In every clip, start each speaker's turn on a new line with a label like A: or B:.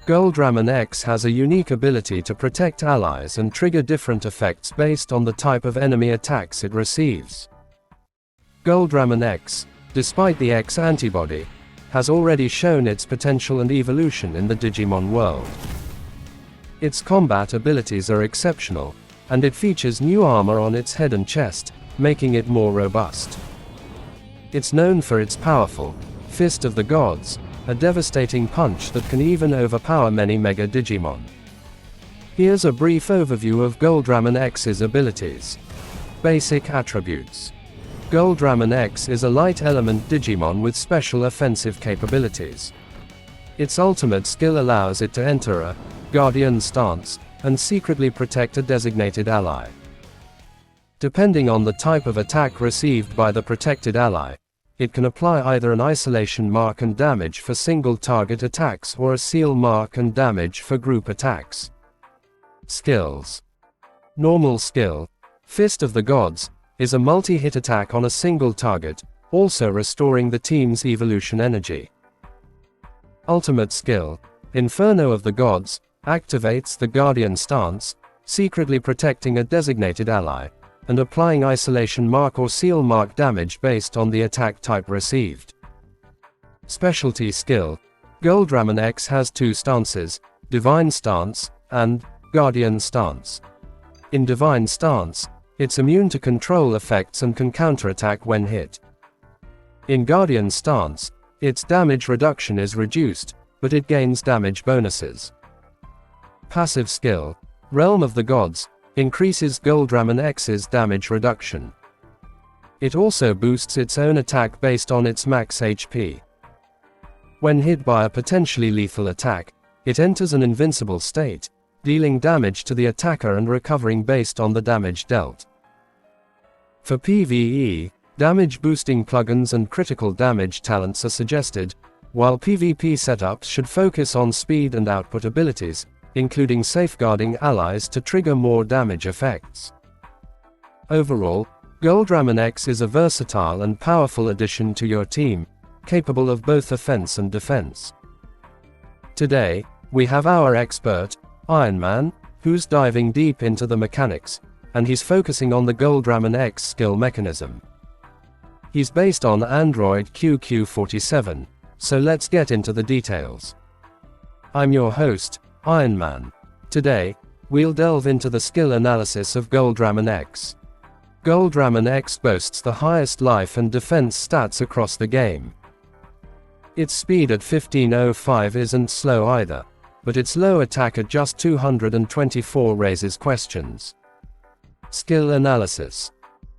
A: Goldramon X has a unique ability to protect allies and trigger different effects based on the type of enemy attacks it receives. Goldramon X, despite the X antibody, has already shown its potential and evolution in the Digimon world. Its combat abilities are exceptional, and it features new armor on its head and chest, making it more robust. It's known for its powerful Fist of the Gods, a devastating punch that can even overpower many Mega Digimon. Here's a brief overview of Goldramon X's abilities. Basic attributes. Goldramon X is a light element Digimon with special offensive capabilities. Its ultimate skill allows it to enter a Guardian stance and secretly protect a designated ally. Depending on the type of attack received by the protected ally, it can apply either an isolation mark and damage for single target attacks or a seal mark and damage for group attacks. Skills. Normal skill, Fist of the Gods, is a multi-hit attack on a single target, also restoring the team's evolution energy. Ultimate skill, Inferno of the Gods, activates the Guardian stance, secretly protecting a designated ally, and applying isolation mark or seal mark damage based on the attack type received. Specialty skill, Goldramon X has two stances, Divine Stance, and Guardian Stance. In Divine Stance, it's immune to control effects and can counterattack when hit. In Guardian Stance, its damage reduction is reduced, but it gains damage bonuses. Passive skill, Realm of the Gods, increases Goldramon X's damage reduction. It also boosts its own attack based on its max HP. When hit by a potentially lethal attack, it enters an invincible state, dealing damage to the attacker and recovering based on the damage dealt. For PvE, damage-boosting plugins and critical damage talents are suggested, while PvP setups should focus on speed and output abilities, including safeguarding allies to trigger more damage effects. Overall, Goldramon X is a versatile and powerful addition to your team, capable of both offense and defense. Today, we have our expert, Iron Man, who's diving deep into the mechanics, and he's focusing on the Goldramon X skill mechanism. He's based on Android QQ47, so let's get into the details. I'm your host, Iron Man. Today, we'll delve into the skill analysis of Goldramon X. Goldramon X boasts the highest life and defense stats across the game. Its speed at 1505 isn't slow either, but its low attack at just 224 raises questions. Skill analysis.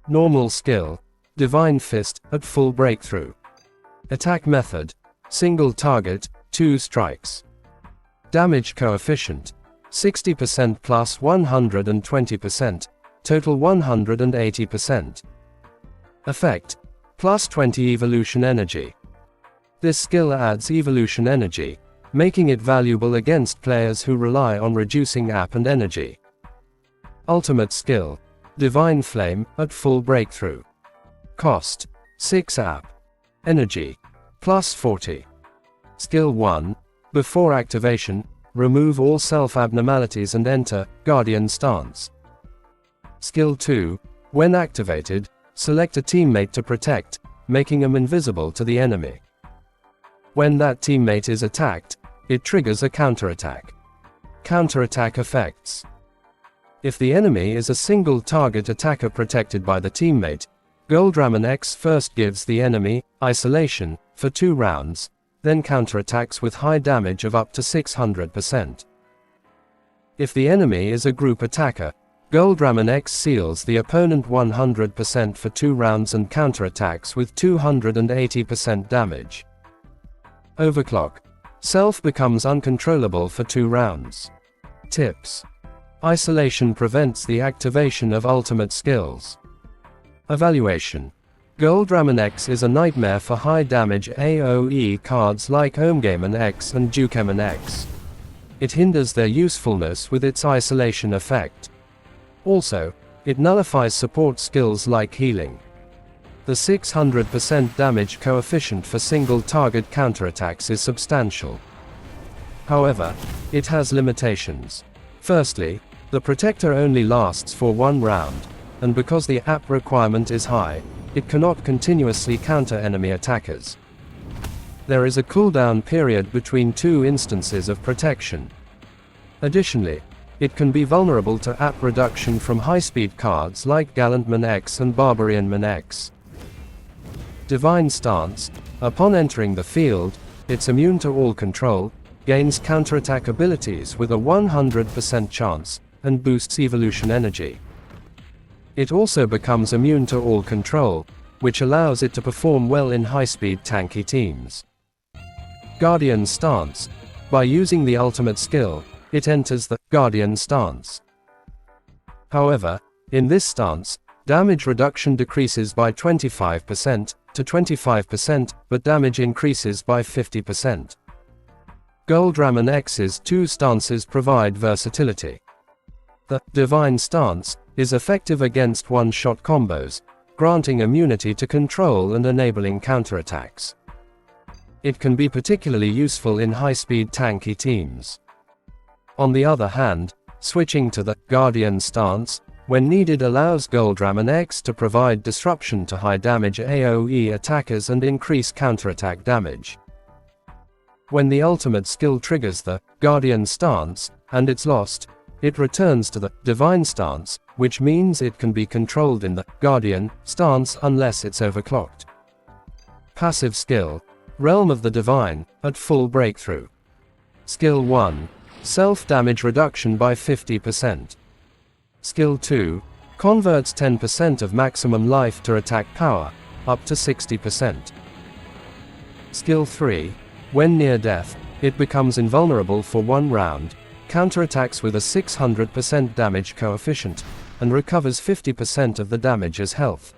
A: Normal skill, Divine Fist, at full breakthrough. Attack method, single target, 2 strikes. Damage coefficient, 60% plus 120%, total 180%. Effect, plus 20 evolution energy. This skill adds evolution energy, making it valuable against players who rely on reducing AP and energy. Ultimate skill, Divine Flame, at full breakthrough. Cost, 6 AP. Energy, plus 40. Skill 1, before activation, remove all self-abnormalities and enter Guardian Stance. Skill 2, when activated, select a teammate to protect, making him invisible to the enemy. When that teammate is attacked, it triggers a counterattack. Counterattack effects. If the enemy is a single target attacker protected by the teammate, Goldramon X first gives the enemy isolation for 2 rounds, then counterattacks with high damage of up to 600%. If the enemy is a group attacker, Goldramon X seals the opponent 100% for 2 rounds and counterattacks with 280% damage. Overclock. Self becomes uncontrollable for 2 rounds. Tips. Isolation prevents the activation of ultimate skills. Evaluation. Goldramon X is a nightmare for high-damage AoE cards like Goldramon X and juegomon X. It hinders their usefulness with its isolation effect. Also, it nullifies support skills like healing. The 600% damage coefficient for single-target counterattacks is substantial. However, it has limitations. Firstly, the protector only lasts for 1 round, and because the app requirement is high, it cannot continuously counter enemy attackers. There is a cooldown period between 2 instances of protection. Additionally, it can be vulnerable to app reduction from high-speed cards like Goddramon X and Barbarianmon X. Divine Stance. Upon entering the field, it's immune to all control, gains counterattack abilities with a 100% chance, and boosts evolution energy. It also becomes immune to all control, which allows it to perform well in high-speed tanky teams. Guardian Stance. By using the ultimate skill, it enters the Guardian Stance. However, in this stance, damage reduction decreases by 25% to 25%, but damage increases by 50%. Goldramon X's 2 stances provide versatility. The Divine Stance is effective against one-shot combos, granting immunity to control and enabling counterattacks. It can be particularly useful in high-speed tanky teams. On the other hand, switching to the Guardian Stance, when needed, allows Goldramon X to provide disruption to high-damage AoE attackers and increase counterattack damage. When the ultimate skill triggers the Guardian Stance, and it's lost, it returns to the Divine Stance, which means it can be controlled in the Guardian Stance unless it's overclocked. Passive skill. Realm of the Divine, at full breakthrough. Skill 1. Self-damage reduction by 50%. Skill 2. Converts 10% of maximum life to attack power, up to 60%. Skill 3. When near death, it becomes invulnerable for 1 round, counterattacks with a 600% damage coefficient, and recovers 50% of the damage as health.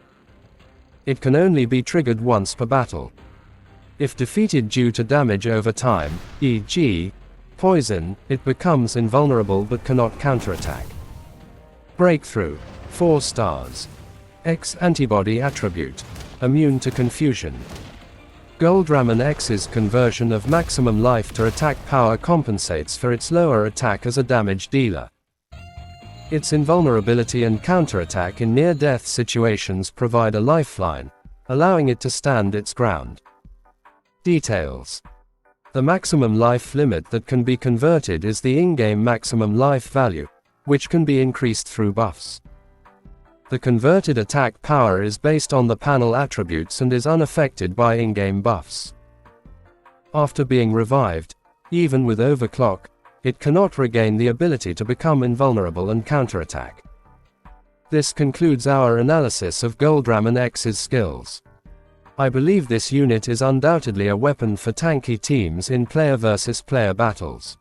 A: It can only be triggered once per battle. If defeated due to damage over time, e.g., poison, it becomes invulnerable but cannot counterattack. Breakthrough. 4 stars. X-Antibody attribute. Immune to confusion. Goldramon X's conversion of maximum life to attack power compensates for its lower attack as a damage dealer. Its invulnerability and counterattack in near-death situations provide a lifeline, allowing it to stand its ground. Details. The maximum life limit that can be converted is the in-game maximum life value, which can be increased through buffs. The converted attack power is based on the panel attributes and is unaffected by in-game buffs. After being revived, even with overclock, it cannot regain the ability to become invulnerable and counterattack. This concludes our analysis of Goldramon X's skills. I believe this unit is undoubtedly a weapon for tanky teams in player versus player battles.